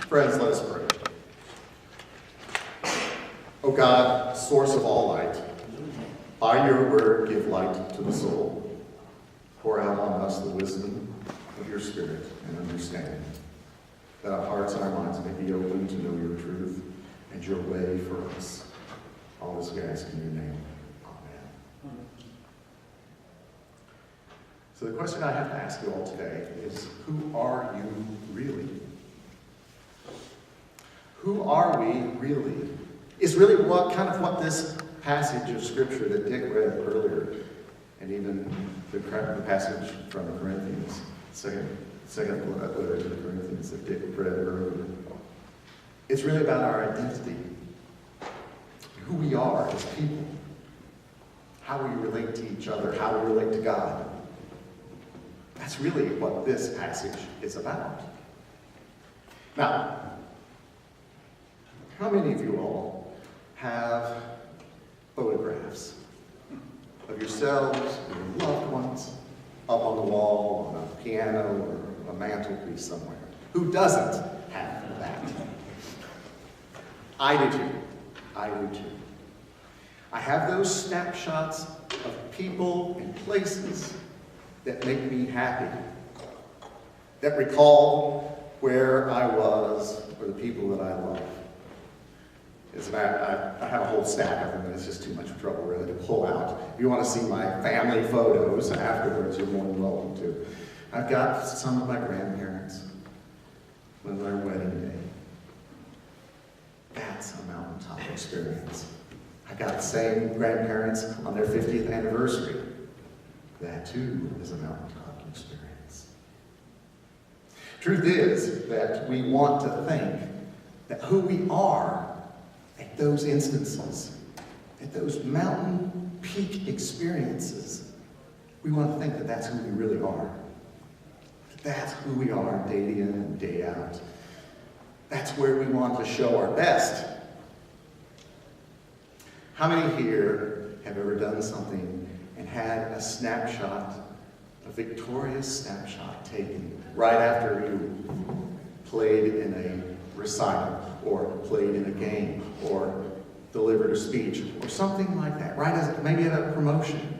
Friends, let us pray. O God, source of all light, by your word give light to the soul. Pour out on us the wisdom of your Spirit and understanding, that our hearts and our minds may be open to know your truth and your way for us. All this we ask in your name. Amen. So the question I have to ask you all today is, who are you really? Who are we really? Is really what this passage of Scripture that Dick read earlier, and even the passage from Corinthians, second letter to the Corinthians that Dick read earlier. It's really about our identity, who we are as people, how we relate to each other, how we relate to God. That's really what this passage is about. Now, how many of you all have photographs of yourselves or your loved ones up on the wall, on a piano, or a mantelpiece somewhere? Who doesn't have that? I do too. I do too. I have those snapshots of people and places that make me happy, that recall where I was or the people that I love. As a matter, I have a whole stack of them, and it's just too much trouble really to pull out. If you want to see my family photos afterwards, you're more than welcome to. I've got some of my grandparents on their wedding day. That's a mountaintop experience. I got the same grandparents on their 50th anniversary. That too is a mountaintop experience. Truth is that we want to think that who we are at those instances, at those mountain peak experiences, we want to think that that's who we really are. That that's who we are day in and day out. That's where we want to show our best. How many here have ever done something and had a snapshot, a victorious snapshot taken right after you played in a recital, or played in a game, or delivered a speech, or something like that, right? As maybe at a promotion.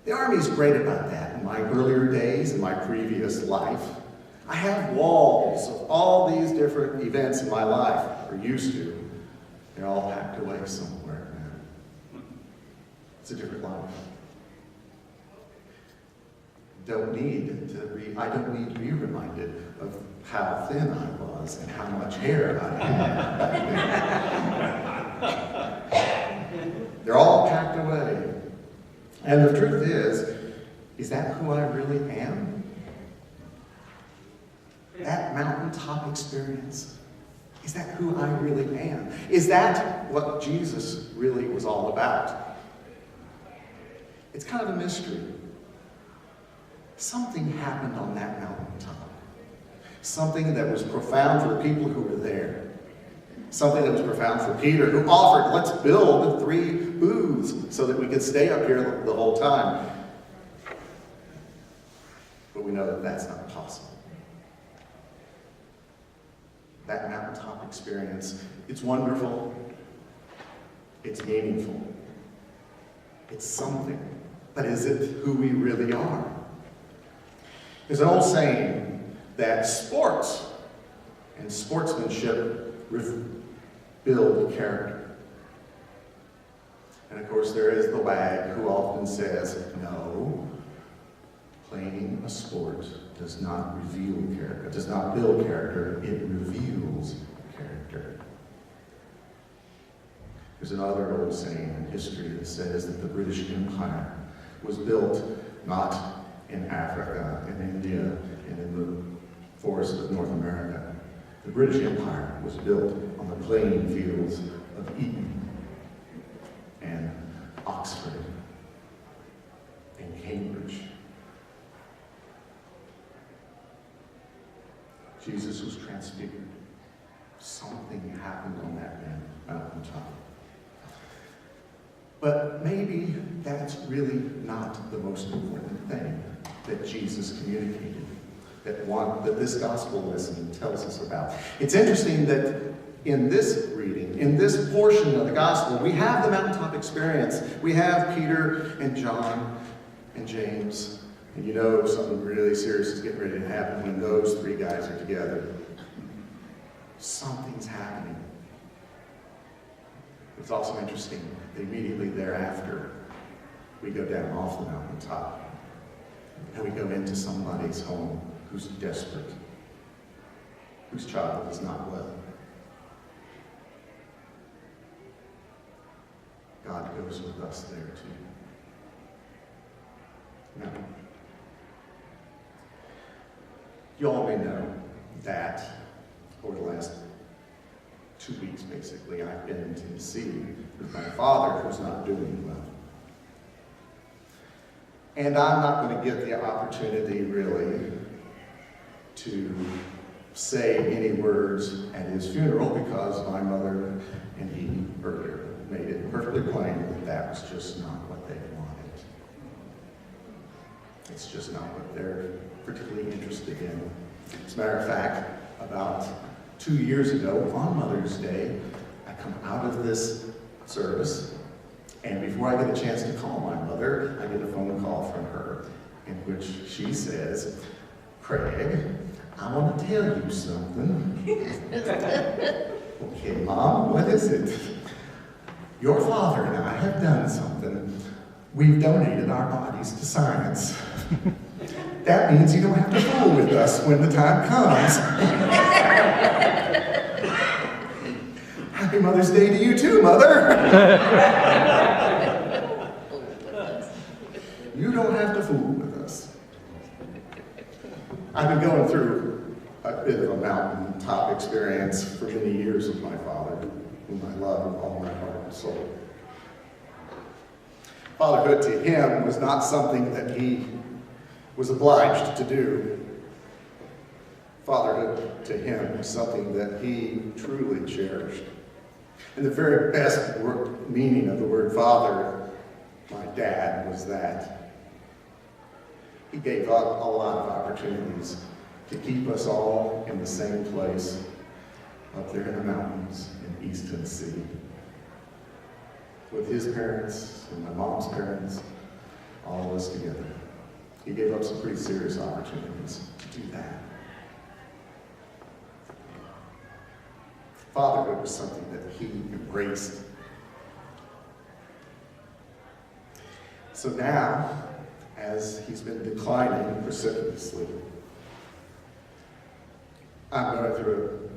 The Army's great about that. In my earlier days, in my previous life, I have walls of all these different events in my life, or used to. They're all packed away somewhere now. It's a different life. I don't need to be reminded of how thin I was and how much hair I had. They're all packed away. And the truth is that who I really am? That mountaintop experience, is that who I really am? Is that what Jesus really was all about? It's kind of a mystery. Something happened on that mountaintop. Something that was profound for the people who were there. Something that was profound for Peter, who offered, let's build 3 booths so that we could stay up here the whole time. But we know that that's not possible. That mountaintop experience, it's wonderful, it's meaningful, it's something. But is it who we really are? There's an old saying that sports and sportsmanship build character. And of course there is the wag who often says, no, playing a sport does not reveal character, does not build character, it reveals character. There's another old saying in history that says that the British Empire was built not in Africa, in India, and in the forests of North America. The British Empire was built on the playing fields of Eton and Oxford and Cambridge. Jesus was transfigured. Something happened on that mountaintop. But maybe that's really not the most important thing that Jesus communicated. that this gospel lesson tells us about. It's interesting that in this reading, in this portion of the gospel, we have the mountaintop experience. We have Peter and John and James. And you know something really serious is getting ready to happen when those three guys are together. Something's happening. It's also interesting that immediately thereafter, we go down off the mountaintop and we go into somebody's home who's desperate, whose child is not well. God goes with us there too. Now, you all may know that over the last 2 weeks, basically, I've been in Tennessee with my father, who's not doing well. And I'm not going to get the opportunity, really, to say any words at his funeral because my mother and he earlier made it perfectly plain that that was just not what they wanted. It's just not what they're particularly interested in. As a matter of fact, about 2 years ago, on Mother's Day, I come out of this service, and before I get a chance to call my mother, I get a phone call from her in which she says, "Craig, I want to tell you something." "Okay, Mom, what is it?" "Your father and I have done something. We've donated our bodies to science. That means you don't have to fool with us when the time comes." Happy Mother's Day to you too, Mother. You don't have to fool with us. I've been going through a bit of a mountaintop experience for many years with my father, whom I love with all my heart and soul. Fatherhood to him was not something that he was obliged to do. Fatherhood to him was something that he truly cherished. And the very best meaning of the word father, my dad, was that he gave up a lot of opportunities to keep us all in the same place up there in the mountains in East Tennessee. With his parents and my mom's parents, all of us together. He gave up some pretty serious opportunities to do that. Fatherhood was something that he embraced. So now, as he's been declining precipitously, I'm going through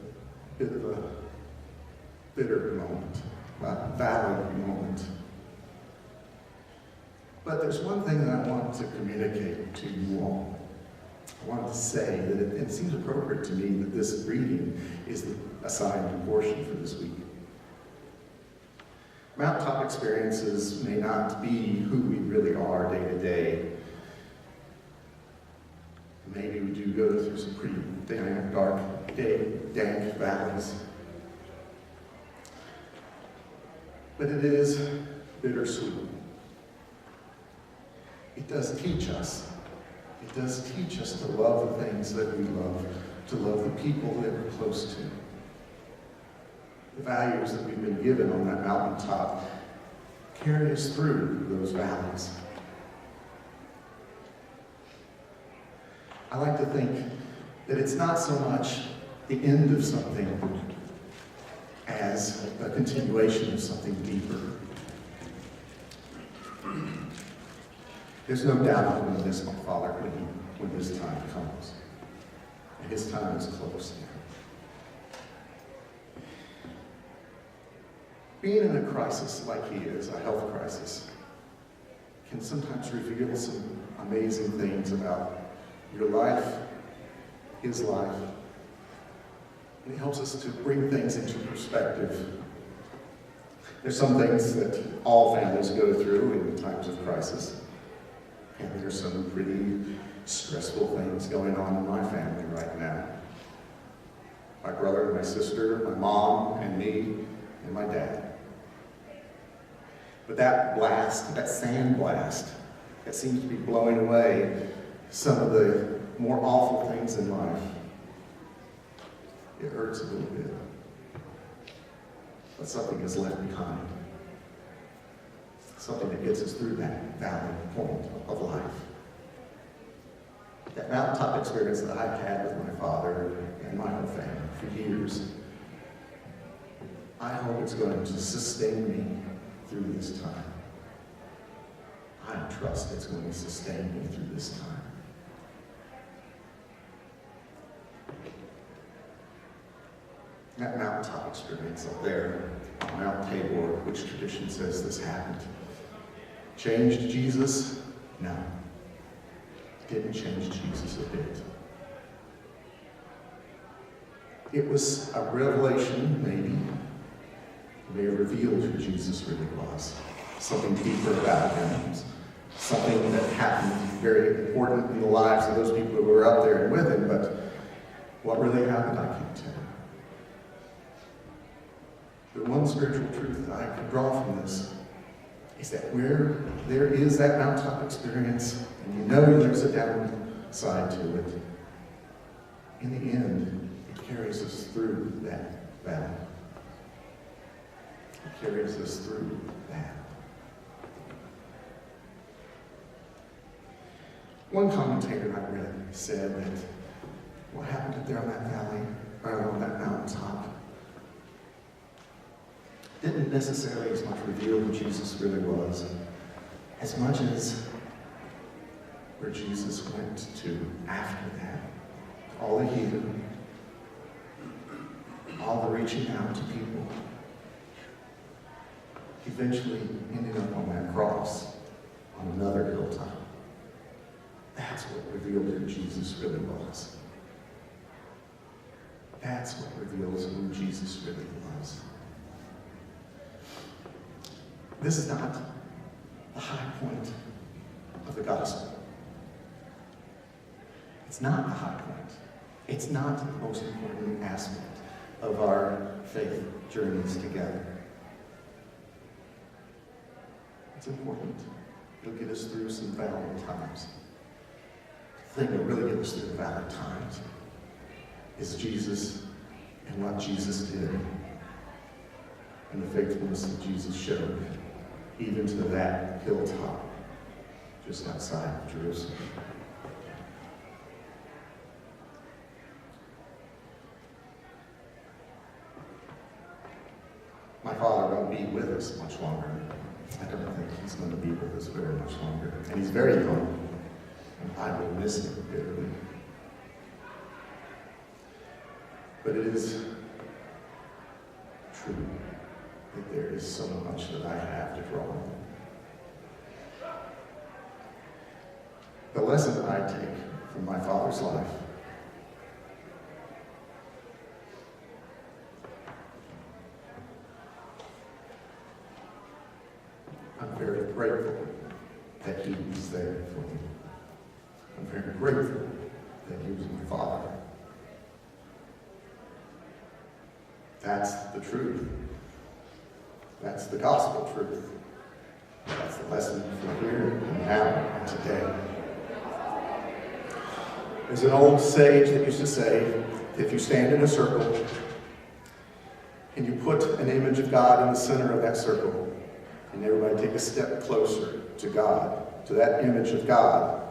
a bit of a bitter moment, a valley moment. But there's one thing that I want to communicate to you all. I wanted to say that it seems appropriate to me that this reading is the assigned portion for this week. Mountaintop experiences may not be who we really are day to day. Maybe we do go through some pretty dark, dank valleys. But it is bittersweet. It does teach us. It does teach us to love the things that we love, to love the people that we're close to. The values that we've been given on that mountaintop carry us through those valleys. I like to think that it's not so much the end of something as a continuation of something deeper. There's no doubt I'm going to miss my father when his time comes. And his time is close now. Being in a crisis like he is, a health crisis, can sometimes reveal some amazing things about your life, his life. And it helps us to bring things into perspective. There's some things that all families go through in times of crisis. And there's some pretty stressful things going on in my family right now. My brother, my sister, my mom, and me, and my dad. But that blast, that sand blast, that seems to be blowing away some of the more awful things in life, it hurts a little bit. But something is left behind. Something that gets us through that valley point of life. That mountaintop experience that I've had with my father and my own family for years, I hope it's going to sustain me through this time. I trust it's going to sustain me through this time. That mountaintop experience up there on Mount Tabor, which tradition says this happened, changed Jesus? No. Didn't change Jesus a bit. It was a revelation, maybe. It may have revealed who Jesus really was. Something deeper about him. Something that happened very important in the lives of those people who were out there and with him, but what really happened, I can't tell you. The one spiritual truth that I can draw from this is that where there is that mountaintop experience, and you know there's a downside to it, in the end, it carries us through that valley. It carries us through that. One commentator I read said that what happened up there on that valley, or on that mountaintop, didn't necessarily as much reveal who Jesus really was, as much as where Jesus went to after that. All the healing, all the reaching out to people, eventually ended up on that cross on another hilltop. That's what revealed who Jesus really was. That's what reveals who Jesus really was. This is not the high point of the gospel. It's not the high point. It's not the most important aspect of our faith journeys together. It's important. It'll get us through some valley times. The thing that really gets us through the valley times is Jesus and what Jesus did and the faithfulness that Jesus showed, even to that hilltop just outside of Jerusalem. My father won't be with us much longer. I don't think he's going to be with us very much longer. And he's very young. And I will miss him bitterly. But it is true that there is so much that I have to draw on. The lesson that I take from my father's life I'm very grateful that he was there for me. I'm very grateful that he was my father. That's the truth. That's the gospel truth. That's the lesson for here and now and today. There's an old sage that used to say, if you stand in a circle and you put an image of God in the center of that circle, and everybody take a step closer to God, to that image of God,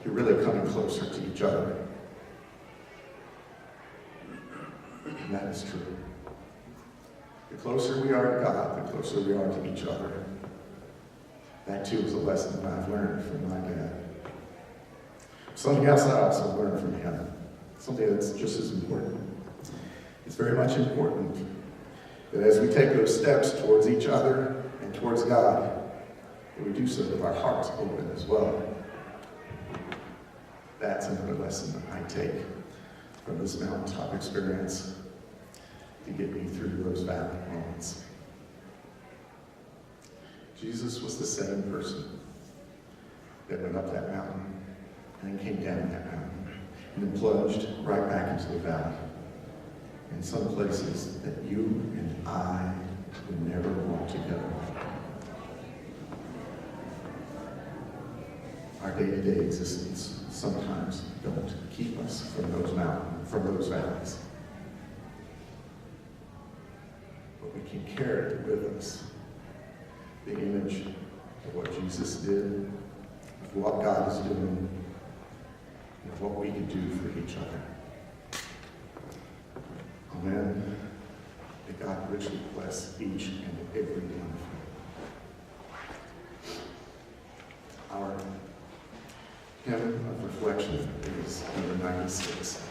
you're really coming closer to each other. And that is true. The closer we are to God, the closer we are to each other. That too is a lesson that I've learned from my dad. Something else I also learned from him, something that's just as important. It's very much important that as we take those steps towards each other and towards God, that we do so with our hearts open as well. That's another lesson that I take from this mountaintop experience to get me through those valley moments. Jesus was the same person that went up that mountain and then came down that mountain and then plunged right back into the valley. In some places that you and I would never want to go. Our day-to-day existence sometimes don't keep us from those valleys. But we can carry with us the image of what Jesus did, of what God is doing, and of what we can do for each other. Amen. May God richly bless each and every one of you. Our hymn of reflection is number 96.